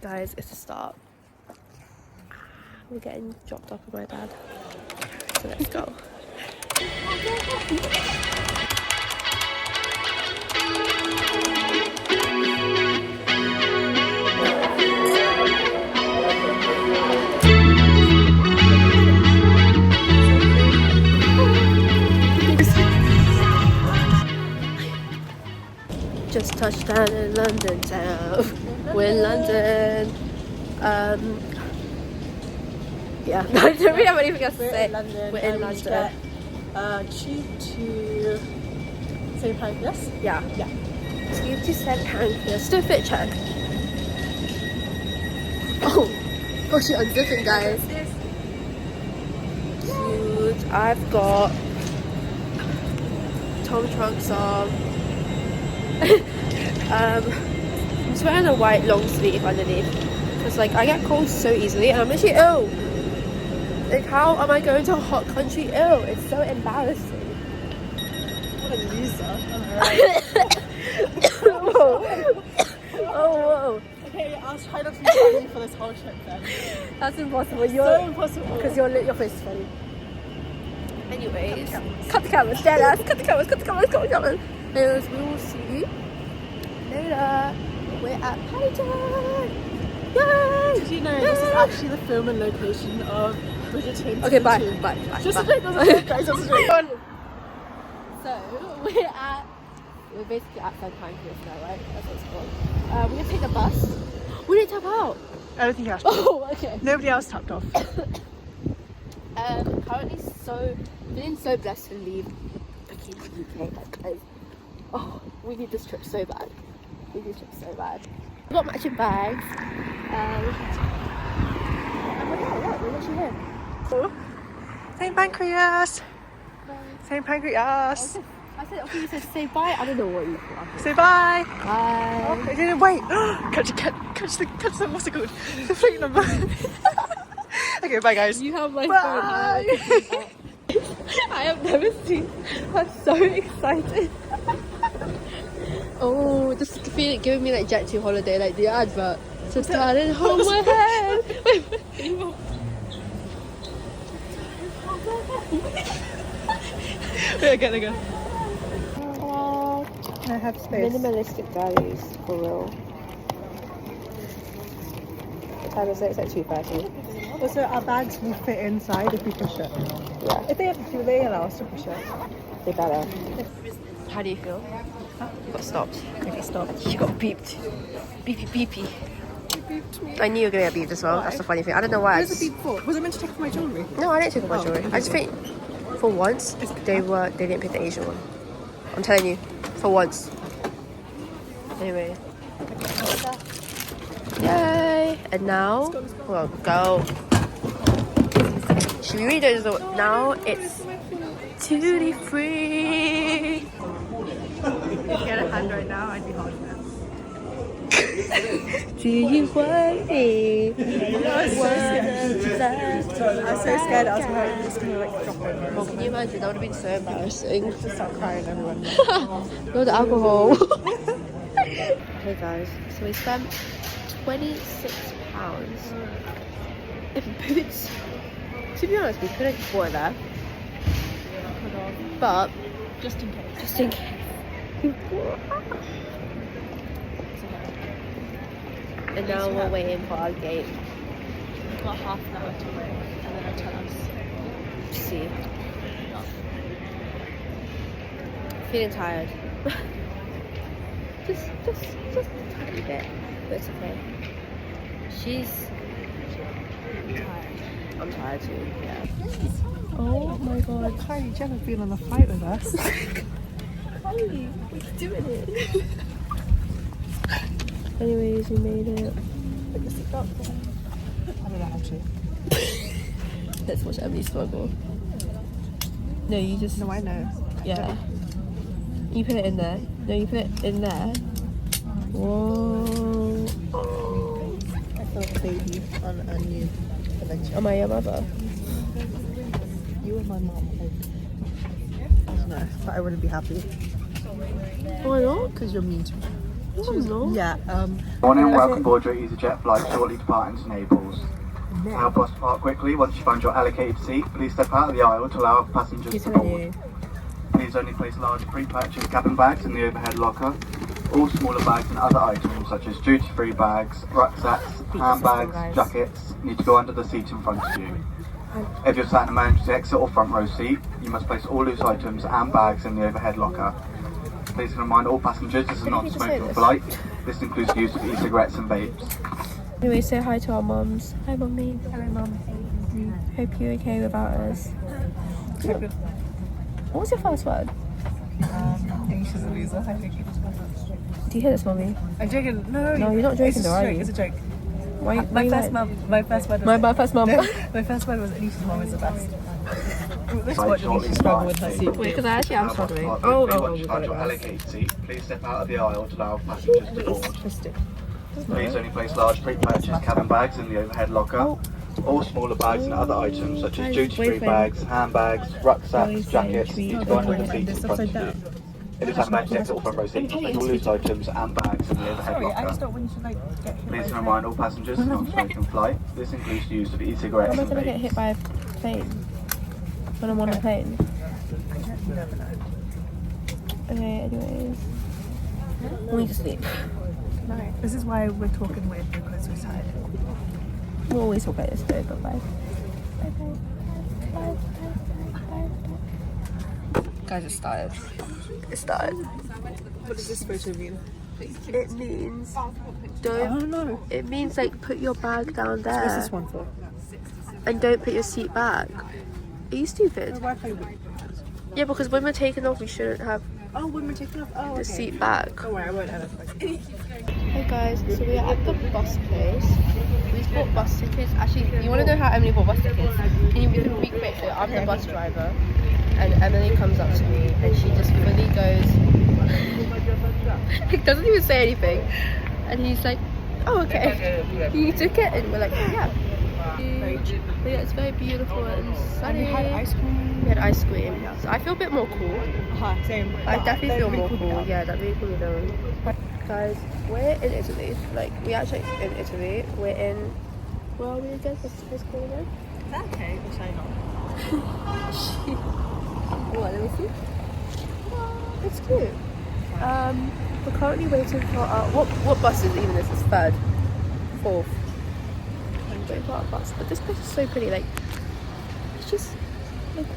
Guys, it's a start. We're getting dropped off with my dad. So let's go. Just touched down in London town. We're in London. Yeah, I don't really have anything else to say. We're in London. Tube to St. Pancras? Yeah. Tube to St. Pancras. Do a fit check. Oh shit, unzipping, guys. Cute. I've got Tom trunks on. I'm just wearing a white long sleeve underneath because like I get cold so easily and I'm actually ill. Like how am I going to a hot country ill? It's so embarrassing. What a loser. Whoa. Okay, I'll try not to be funny for this whole trip then. That's impossible. So impossible. Because your face is funny. Anyways, cut the cameras, dead ass. Cut the cameras. Anyways, we will see you later. We're at Paddington. Yay! Did you know this is actually the film and location of Bridgerton? Okay, bye. Just a joke, guys. Just a joke. So we're basically outside Pancras now, right? That's what it's called. We're gonna take the bus. We didn't tap out. I don't think you have to. Oh, okay. Nobody else tapped off. Currently feeling so blessed to leave the UK. Like, guys, oh, we need this trip so bad. We've got matching bags. And we're actually here. St. Pancras. St. Pancras. I said, okay, you said say bye. I don't know what you thought. Say bye. Bye. Oh, I didn't wait. catch the what's it called? The flight number. Okay, bye guys. You have my bye. phone. I have never seen. I'm so excited. Oh, this is giving me like Jet 2 holiday, like the advert. So tired and hold my hand. Wait, again. I have space. Minimalistic values, for real. What time is it? It's like 2:30. Also, our bags will fit inside if we push it. Yeah. If they have to, they allow us to push it. They better. How do you feel? You got stopped. Okay, stop. You got beeped. Beepy. You beeped me. I knew you were gonna get beeped as well. Why? That's the funny thing. I don't know why. What was the beep for? Was I meant to take off my jewellery? No, I didn't take off my jewelry. I just think for once they didn't pick the Asian one. I'm telling you, for once. Anyway. Yay! And now we'll go. Should we read it? Now it's duty free. If you get a hand right now, I'd be hard for Do you want me? I was so scared I was just gonna like drop it. Can you imagine? That would have been so embarrassing. Just start crying, everyone. No, the alcohol. Hey guys, so we spent £26 in boots. To be honest, we could have bought it there, but Just in case. And now we're waiting for our gate. We've got half an hour to wait, and then they'll tell us. See. Feeling tired. just a tiny bit, but it's okay. I'm tired too. Yeah. Oh my god, Kylie, you haven't been on a fight with us. Kylie, we're doing it. Anyways, we made it. I don't know how to. Let's watch Emily struggle. No, you just. No, I know. Yeah. You put it in there. No, you put it in there. Whoa. I felt a baby on a new adventure. Am I your mother? You were my mom. I don't know, but I wouldn't be happy. Why not? Because you're mean to me. No. Yeah. Morning, welcome aboard your EasyJet flight shortly departing to Naples. To help us depart quickly, once you find your allocated seat, please step out of the aisle to allow passengers to board. Please only place large pre-purchased cabin bags in the overhead locker. All smaller bags and other items such as duty-free bags, rucksacks, handbags, jackets need to go under the seat in front of you. If you're sat in an emergency exit or front row seat, you must place all loose items and bags in the overhead locker. Please remind all passengers this is not a smoking flight. This includes the use of e-cigarettes and vapes. Anyway, say hi to our mums. Hi, mummy. Hello, mum. Hope you're okay without us. What was your first word? She's a loser. Do you hear this, mummy? I'm joking. No, you're not joking, though, are you? It's a joke. My first mum. My first word. My first mum. My first word was Anisha's mum is the best. Let's watch Anisha struggle with her seat. Wait, because I actually am struggling. Once you find your allocated seat, please step out of the aisle to allow passengers to board. Please only place large pre-purchased cabin bags in the overhead locker. All smaller bags and other items such as duty-free bags, handbags, rucksacks, jackets need to go under the seat in front of you. If it's an emergency exit or front row seat, place all loose items and bags in the overhead locker. Please remind all passengers it's not a smoking flight. This includes the use of e-cigarettes How am I and going to get hit vapes. by a plane when I'm on a plane? Okay, anyways. We need to sleep. No, this is why we're talking weird because we're tired. We'll always talk like this though, but bye. Bye. Guys, it started. It started. What does this photo mean? It means don't. Oh no. It means like put your bag down there. What's this one for? And don't put your seat back. Are you stupid? Yeah, because when we're taking off, we shouldn't have Oh, when we're taking off. the seat back. Don't worry, I won't have it. Hey guys, so we are at the bus place. We bought bus tickets. Actually, you want to know how Emily bought bus tickets? We can recreate it. I'm the bus driver, and Emily comes up to me, and she just fully goes, he doesn't even say anything, and he's like, "Oh, okay, you took it," and we're like, "Yeah." But yeah, it's very beautiful and sunny. We had ice cream. We had ice cream. So I feel a bit more cool. Same. I definitely feel more cool. Down. Yeah, that really cool down. Guys, we're in Italy. Like, we actually in Italy. We're in. Where are we again? What's the place called again? Okay, which I know. What? Let me see. It's cute. We're currently waiting for our. What bus is even this? It's third, fourth. Waiting for our bus. But this place is so pretty. Like, it's just. Like,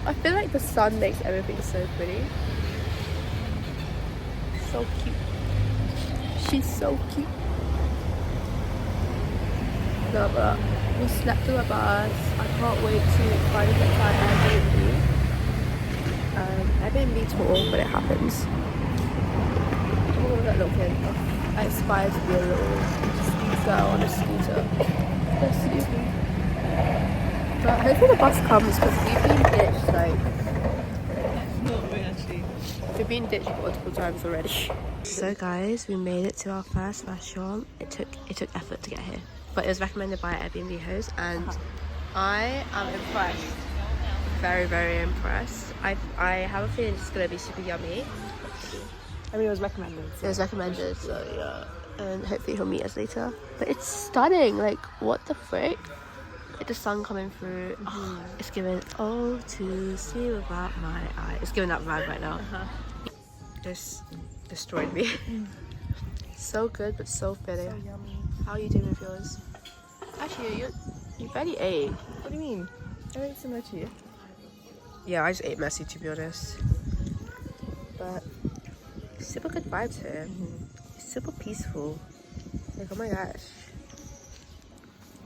I feel like the sun makes everything so pretty. So cute. She's so cute. No, but we slept on the bus. I can't wait to finally get to our Airbnb. Airbnb tour, but it happens. Oh, look at that little kid. I aspire to be a little girl on a scooter. Excuse me. But hopefully the bus comes because we've been ditched we've been ditched multiple times already. So guys, we made it to our first restaurant. It took effort to get here, but it was recommended by an Airbnb host, and I am impressed. Very, very impressed. I have a feeling it's gonna be super yummy. I mean, it was recommended. It was recommended, so yeah. And hopefully he'll meet us later. But it's stunning. Like, what the frick? Like the sun coming through. Oh, it's giving all to see without my eye. It's giving that vibe right now. Just destroyed me. So good, but so filling. So yummy. How are you doing with yours? Actually, you barely ate. What do you mean? I ate similar to you. Yeah, I just ate messy, to be honest. But super good vibes here. It's super peaceful. Like, oh my gosh.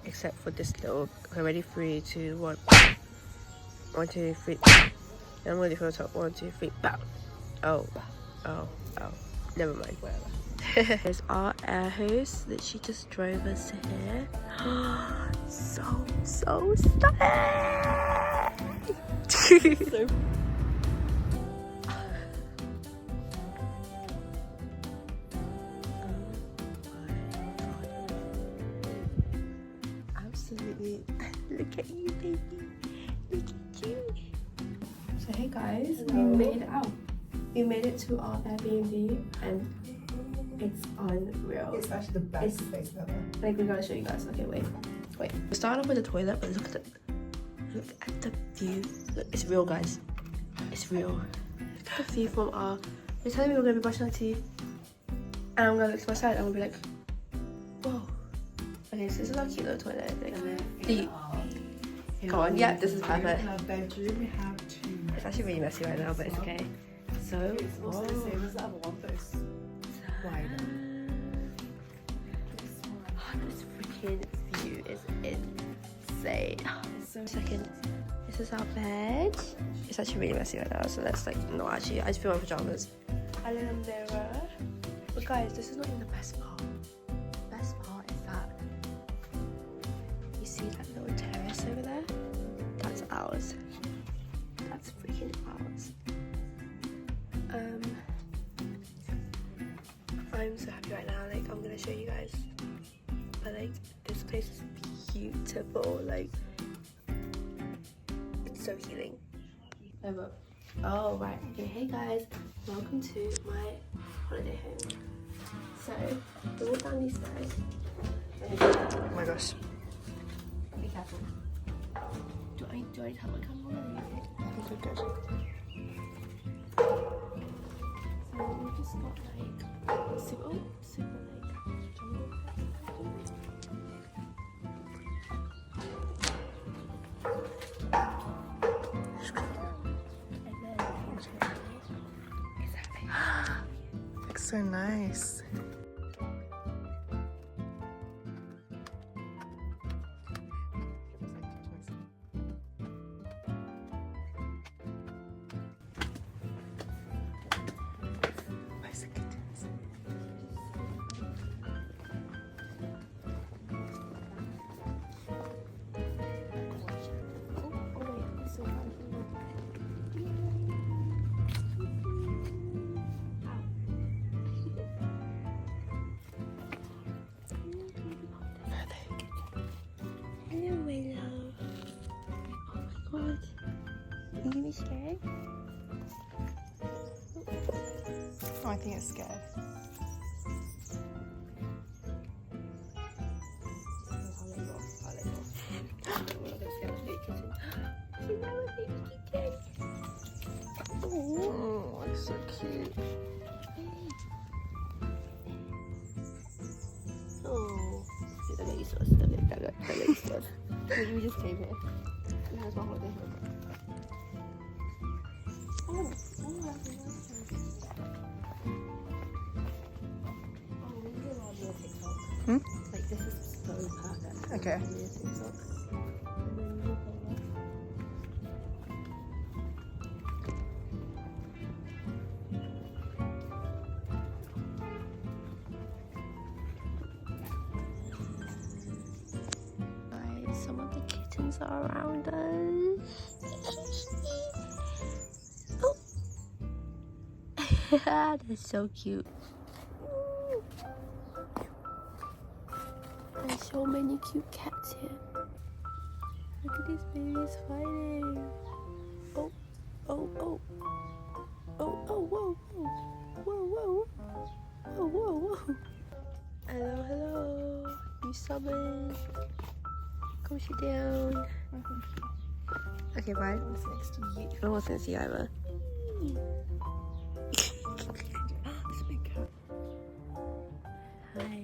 Except for this little. Okay, ready? 3, 2, 1. 1, 2, 3. I'm ready for the top. 1, 2, 3. Bow. Oh. Never mind. Whatever. There's our air host that she just drove us to here. so stunning. Absolutely. Look at you, baby. Look at you. So hey guys, we made it out. We made it to our Airbnb, and It's unreal. It's actually the best place ever. Like, we gotta show you guys. Okay, wait. We're starting off with the toilet, but look at the view. Look, it's real, guys. It's real. Look at the view from our. They're telling me we're gonna be brushing our teeth, and I'm gonna look to my side. And I'm gonna be like, whoa. Okay, so this is our cute little toilet. I think. Come on, yeah, this is perfect. In our bedroom, we have two. It's actually really messy right now, but it's okay. So, It's also the same as the other one, but it's wider. oh, this freaking view is insane. So Second, this is our bed. It's actually really messy right now, so let's like, no, actually, I just feel my pajamas. A little mirror. But guys, this is not even the best part. The best part is that you see that little terrace over there? That's ours. That's freaking ours. I'm so happy right now. Like, I'm gonna show you guys. But like, this place is beautiful. Like, it's so healing. Oh right. Okay, hey guys, welcome to my holiday home. So we walk down these stairs. oh my gosh. Be careful. Do I need to have my camera on? Okay, good. So we just got like super like jungle. Looks so nice. Hello, my love. Oh my god. Are you gonna be scared? Oh, I think it's scared. Oh, it's so cute. Oh, don't get used to us. Don't get used to us. We just came here. And here's my holiday home. Hmm? Like, this is so perfect. Okay. Some of the kittens are around us. Oh. They're so cute. There's so many cute cats here. Look at these babies fighting. Oh, oh, oh. Oh, oh, whoa, whoa. Whoa, whoa. Whoa, whoa, whoa. Hello, hello. You summoned. Come sit down. Okay, bye. What's next to you? I wasn't see either. It's a big cat. Hi.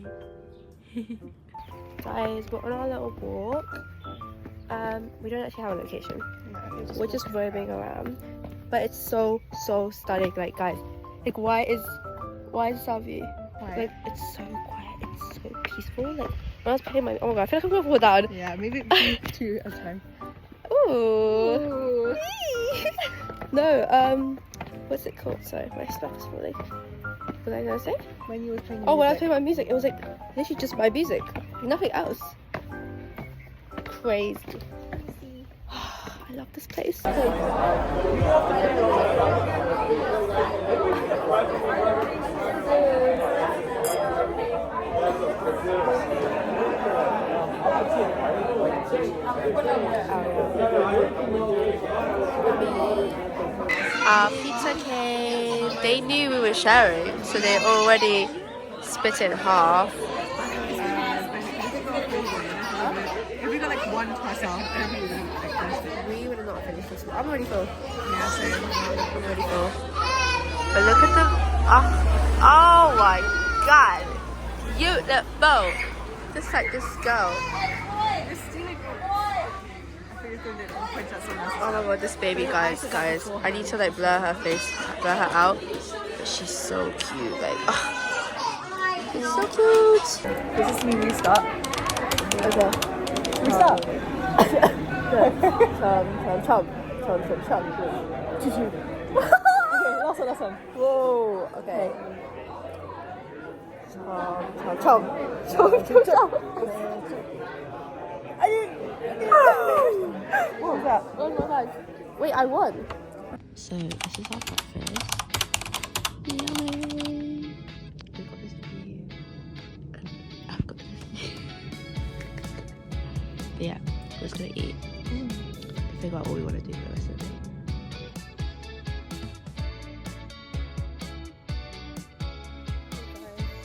Guys, we're on our little walk. We don't actually have a location. No, We're just roaming around. But it's so stunning. Like, guys, like, why is our view? Why? Like, it's so quiet. It's so peaceful. Like, when I was playing oh my god, I feel like I'm gonna fall down. Yeah, maybe two at a time. Ooh. No, what's it called? Sorry, my stuff is falling. What was I gonna say? When you were playing Oh, when I was playing my music, it was like literally just my music, nothing else. Crazy. I love this place. Our pizza came. They knew we were sharing, so they already split it in half. If we got like one croissant, We would have not finished this one. I'm already full. yeah, same. I'm already full. But look at the... oh my god. Beautiful. Just like this girl. Oh my god, this baby, guys. I need to like blur her face, blur her out. But she's so cute. Like, oh, she's so cute. Does this mean we start? Okay. We start? Chum. Okay, last one. Whoa. Okay. Chum. What was that? One more time. Wait, I won. So this is our breakfast. Yummy. We've got this view. And I've got this view. But yeah, we're just gonna eat. Figure out what we want to do for the rest of the day.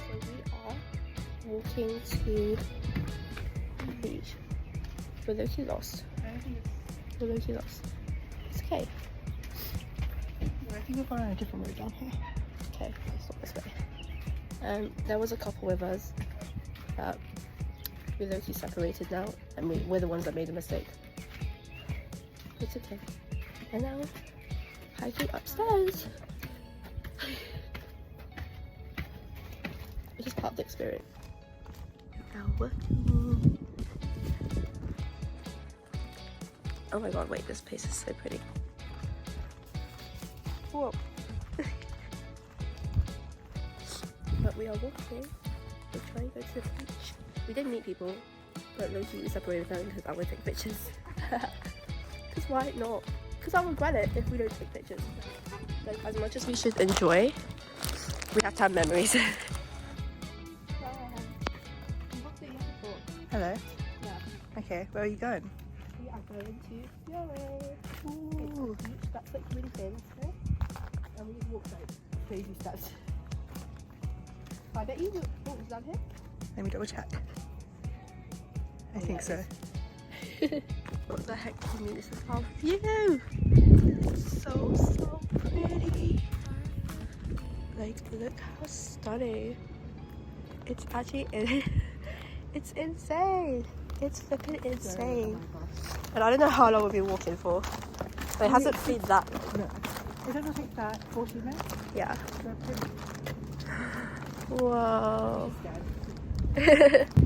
So we are walking to the beach. We're low-key lost. We're low-key lost. It's okay. I think we're going on a different route down here. Okay, let's not this way. There was a couple with us that we're low-key separated now, and we're the ones that made the mistake. It's okay. And now, hiking upstairs. It's just part of the experience. Now working. Oh my god, wait, this place is so pretty. Whoa. But we are walking. We're trying to go to the beach. We didn't meet people, but low-key we separated them because I would take pictures. Because why not? Because I'll regret it if we don't take pictures. Like, as much as we should enjoy, we have to have memories. Hello. Yeah. Okay, where are you going? We are going to Yore. Ooh. It's a beach that's like really famous there. And we just walk like crazy steps. I bet you walked down here. Let me double check. I think so. What the heck do you mean this is our view? It's so pretty. Like, look how stunning. It's actually it's insane. It's flipping insane. And I don't know how long we'll be walking for. But it hasn't been that long. No. It doesn't take that 40 minutes. Yeah. Whoa. Guys,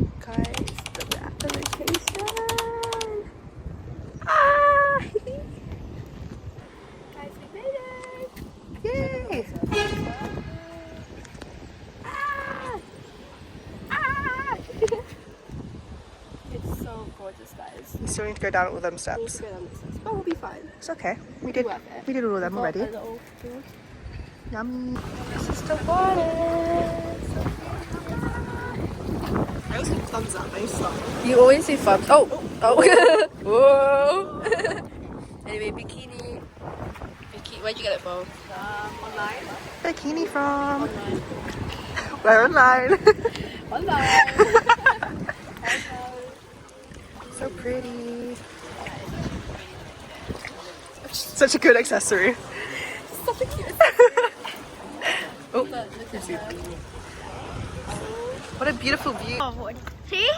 look at the location. Ah! Guys, we made it! Yay! Ah! Ah! It's so gorgeous, guys. You still need to go down all them We need steps. to go down this steps, but we'll be fine. It's okay. We It'll did. be worth it. We did all of them Got already. a little food. Yummy. This is the water. I always think thumbs up. I used to. You always say thumbs. Oh. Whoa. Anyway, bikini. Where'd you get it from? Online. Bikini from. Online. We're online. Online. So pretty. Such a good accessory. Such a cute. Oh, Look at that. what a beautiful view. See?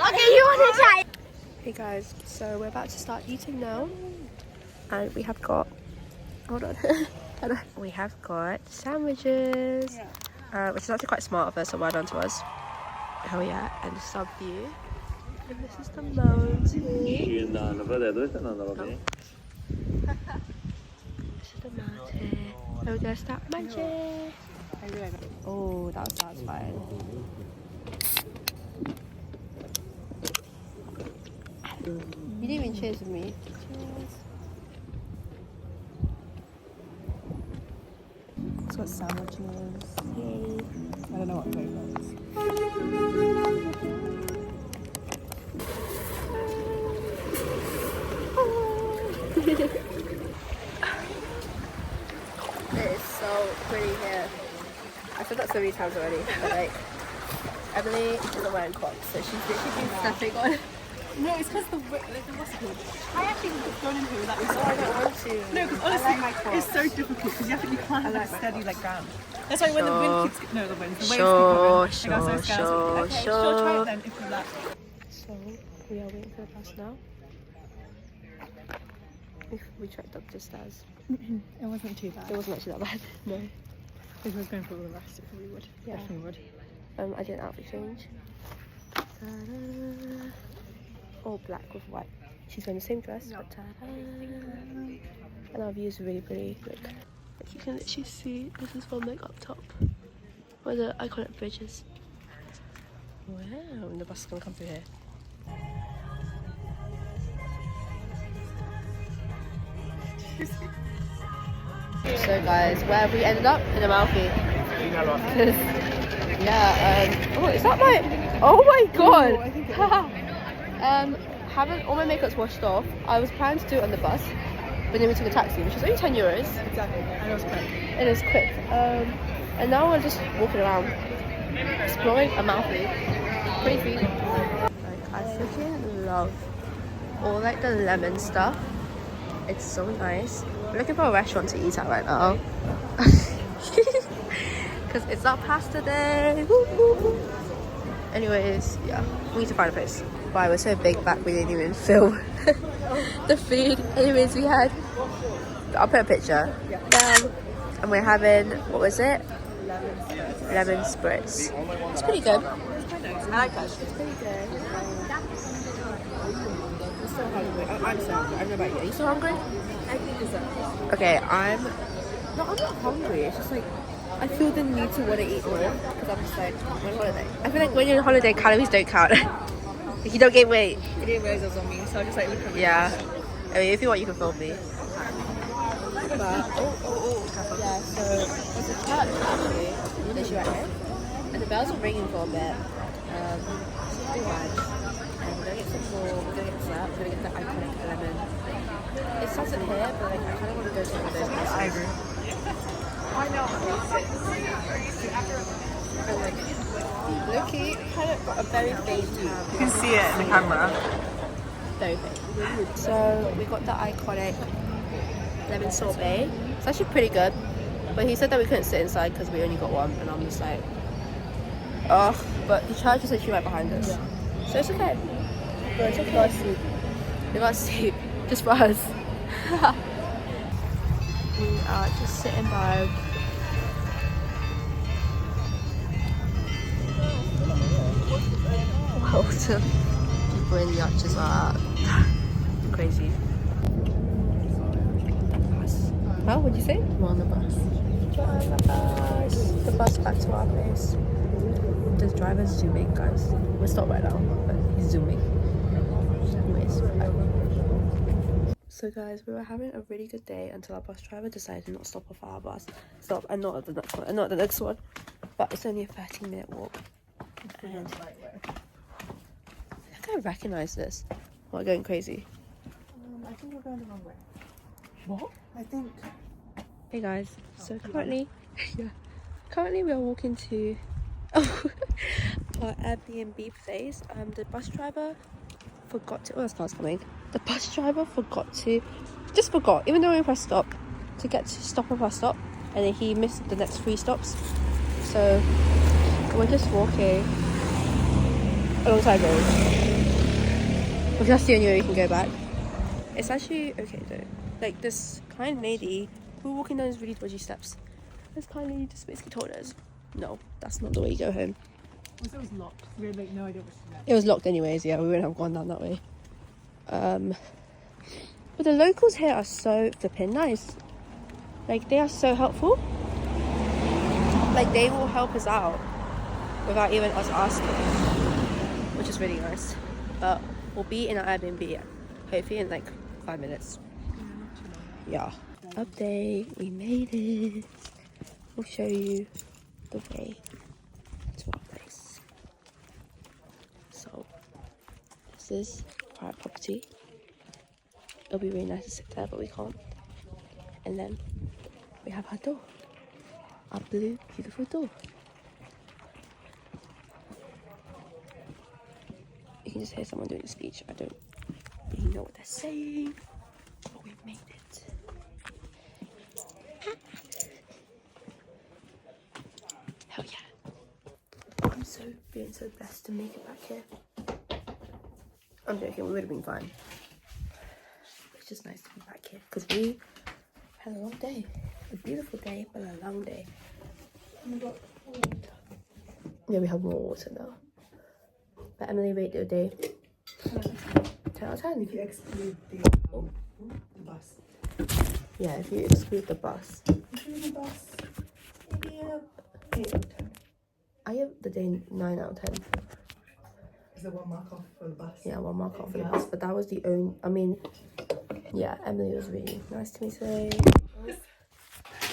Okay, you want to try? Hey guys, so we're about to start eating now, and we have got, hold on, we have got sandwiches, which is actually quite smart of us, so well done to us. Oh yeah, and the sub view, and this is the mountain. This is the mountain. So we're gonna start munching. Oh, that was satisfying. You didn't even cheers with me. Cheers. It's got sandwiches. Yay. I don't know what flavor it is. said that so many times already. But like, Emily isn't wearing Crocs, so she's literally stepping on. No, it's because the what's it called? I actually would have gone in here without your Oh, I don't want to. No, because honestly, I like my Crocs. it's so difficult because you have to be quite I like steady like ground. That's why when the wind keeps the waves keep Sure. coming. I got so scared. Okay, sure, try it then if you like. So we are waiting for the bus now. If we checked up the stairs. It wasn't too bad. It wasn't actually that bad. No. If I was going for all the rest, it probably would. Yeah. Definitely would. I did an outfit change. Ta-da. All black with white. She's wearing the same dress, but ta-da. And our view is really pretty. Like you can literally see, this is from like up top, where the iconic bridge is. Wow, and the bus is gonna come through here. So guys, where have we ended up? In Amalfi. Yeah, oh, is that my, oh my god! Haven't, all my makeup's washed off. I was planning to do it on the bus, but then we took a taxi, which is only 10 euros. Exactly, and it was quick. It is quick. And now we're just walking around, exploring Amalfi. Crazy. Like, I freaking love all like the lemon stuff. It's so nice. We're looking for a restaurant to eat at right now. Because it's our pasta day. Anyways, yeah, we need to find a place. Why, we're so big back we didn't even film the food. Anyways, we had, I'll put a picture. And we're having, what was it? Lemon spritz. It's pretty good. I like that. It's pretty good. I'm so hungry. I'm so hungry. I don't know about you. Are you so hungry? I think so. Okay, I'm not hungry. It's just like I feel the need to want to eat more because I'm just like on holiday. I feel like when you're on holiday, calories don't count. Like, you don't gain weight. I didn't realize it was on me, so I just like look at me. Yeah. I mean, if you want, you can film me. But yeah, so there's a church actually. Literally right here, and the bells are ringing for a bit. So pretty nice. And we're gonna get some more. We're gonna get dessert. We're gonna get the iconic lemon. It starts at here, but like I kind of want to go to one of those places. I agree. And like, low-key, kind of got a very faint tan. You can see it in the camera. Very faint. So we got the iconic lemon sorbet. It's actually pretty good, but he said that we couldn't sit inside because we only got one, and I'm just like, oh. But the church is actually right behind us, so it's okay. But it's okay. We got a seat just for us. We are just sitting by. Wow, the people in the arches are crazy. Well, what'd you say? We're on the bus. We're on the bus. The bus back to our place. The driver's zooming, guys. We're stopped right now, but he's zooming. Anyways, so guys, we were having a really good day until our bus driver decided to not stop off our bus. Stop, and not at the next one, and not at the next one. But it's only a 13-minute walk. And I think I recognise this. Am I going crazy? I think we're going the wrong way. What? I think. Hey guys, so currently we are walking to our Airbnb place. The bus driver forgot to, this car's coming. The bus driver just forgot, even though we pressed stop, to get to stop and press stop, and then he missed the next 3 stops. So we're just walking alongside road, because that's the only way we can go back. It's actually okay though. Like, this kind lady, we were walking down these really dodgy steps. This kind lady just basically told us, no, that's not the way you go home. It was locked. We had like no idea what to do. It was locked anyways, yeah, we wouldn't have gone down that way. But the locals here are so flippin' nice. Like, they are so helpful. Like, they will help us out without even us asking, which is really nice. But we'll be in our Airbnb, hopefully in like 5 minutes. Yeah. Update, we made it. We'll show you the way to our place. So, this is private property. It'll be really nice to sit there, but we can't. And then we have our door. Our blue, beautiful door. You can just hear someone doing a speech. I don't really know what they're saying, but we've made it. Hell yeah. I'm feeling so blessed to make it back here. I'm joking, we would have been fine. It's just nice to be back here because we had a long day. A beautiful day, but a long day. And we got water. Yeah, we have more water now. But Emily rated the day 10 out of 10. If you exclude the bus. Yeah, if you exclude the bus. Exclude the bus, maybe 8 out of 10. I give the day 9 out of 10. Is there 1 mark off for the bus? Yeah, 1 mark off for the bus. But that was the only, I mean, yeah, Emily was really nice to me today.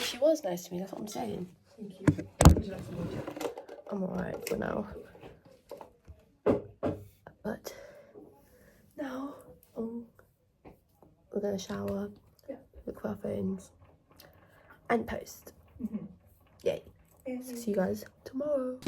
She was nice to me, that's what I'm saying. Thank you. Would you like some water? I'm alright for now. But now we're gonna shower, look for our phones, and post. Yay. See you guys tomorrow.